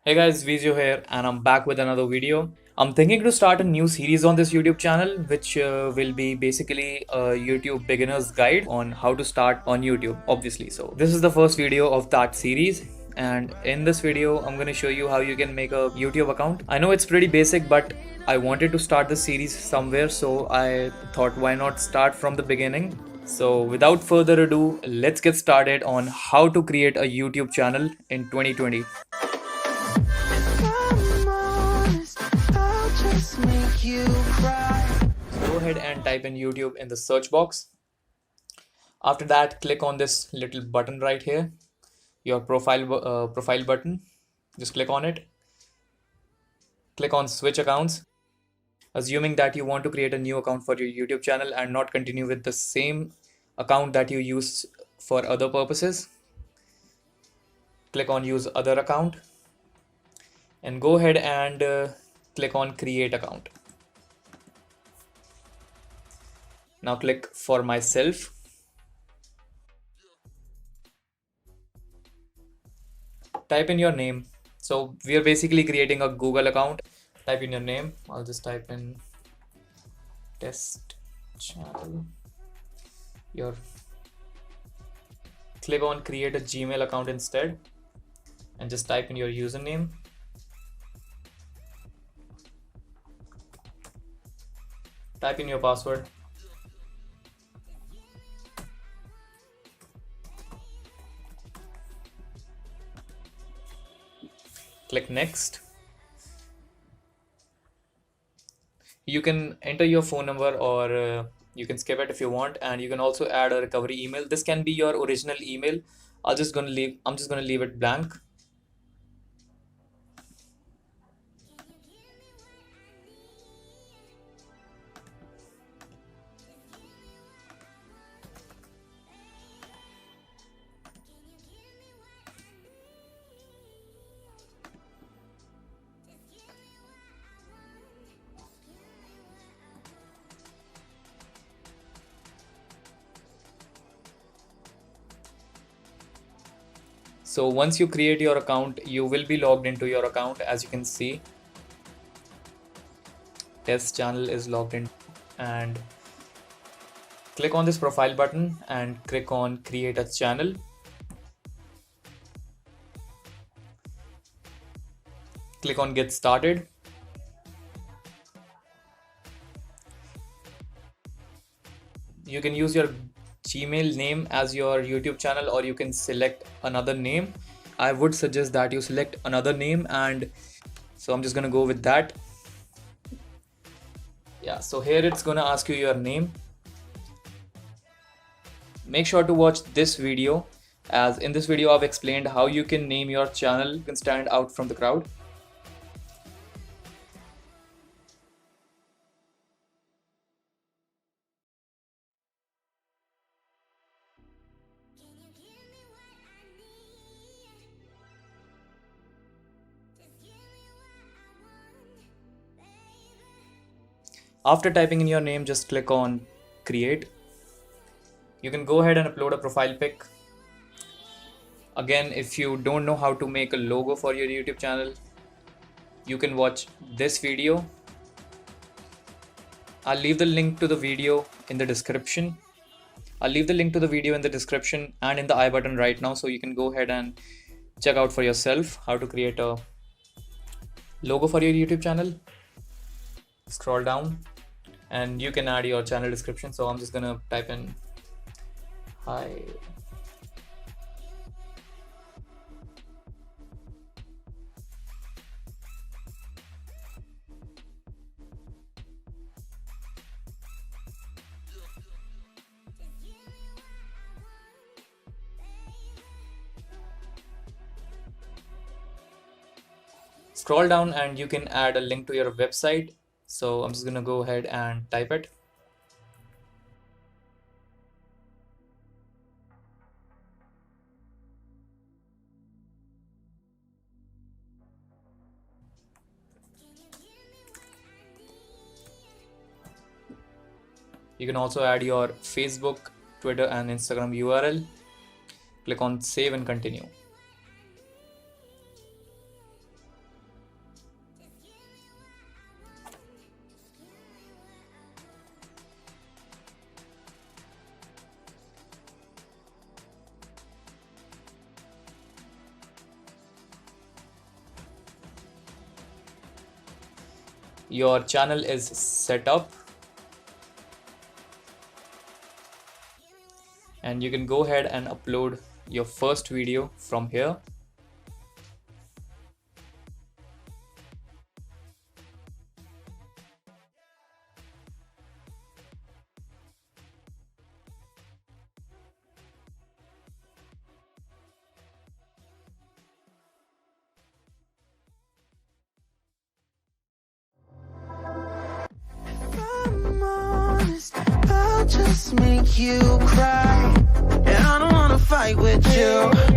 Hey guys, Vezio here, and I'm back with another video. I'm thinking to start a new series on this YouTube channel, which will be basically a YouTube beginner's guide on how to start on YouTube, obviously. So, this is the first video of that series, and in this video, I'm going to show you how you can make a YouTube account. I know it's pretty basic, but I wanted to start the series somewhere, so I thought why not start from the beginning. So, without further ado, let's get started on how to create a YouTube channel in 2020. Go ahead and type in YouTube in the search box. After that, click on this little button right here, your profile button. Just click on it. Click on switch accounts. Assuming that you want to create a new account for your YouTube channel and not continue with the same account that you use for other purposes. Click on use other account and go ahead and click on create account. Now click for myself. Type in your name. So we are basically creating a Google account. Type in your name. I'll just type in test channel. Click on create a Gmail account instead and just type in your username. Type in your password. Click next. You can enter your phone number or you can skip it if you want, and you can also add a recovery email. This can be your original email. I'm just gonna leave it blank. So once you create your account, you will be logged into your account. As you can see, test channel is logged in, and click on this profile button and click on create a channel. Click on get started. You can use your Gmail name as your YouTube channel, or you can select another name. I would suggest that you select another name, and so I'm just gonna go with that. Yeah, so here it's gonna ask you your name. Make sure to watch this video, as in this video I've explained how you can name your channel, you can stand out from the crowd. After typing in your name, just click on create. You can go ahead and upload a profile pic. Again, if you don't know how to make a logo for your YouTube channel, you can watch this video. I'll leave the link to the video in the description. I'll leave the link to the video in the description and in the I button right now, so you can go ahead and check out for yourself how to create a logo for your YouTube channel. Scroll down and you can add your channel description. So I'm just gonna type in hi. Scroll down and you can add a link to your website. So I'm just gonna go ahead and type it. You can also add your Facebook, Twitter and Instagram URL. Click on save and continue. your channel is set up, and you can go ahead and upload your first video from here. I'll just make you cry, and I don't wanna fight with you.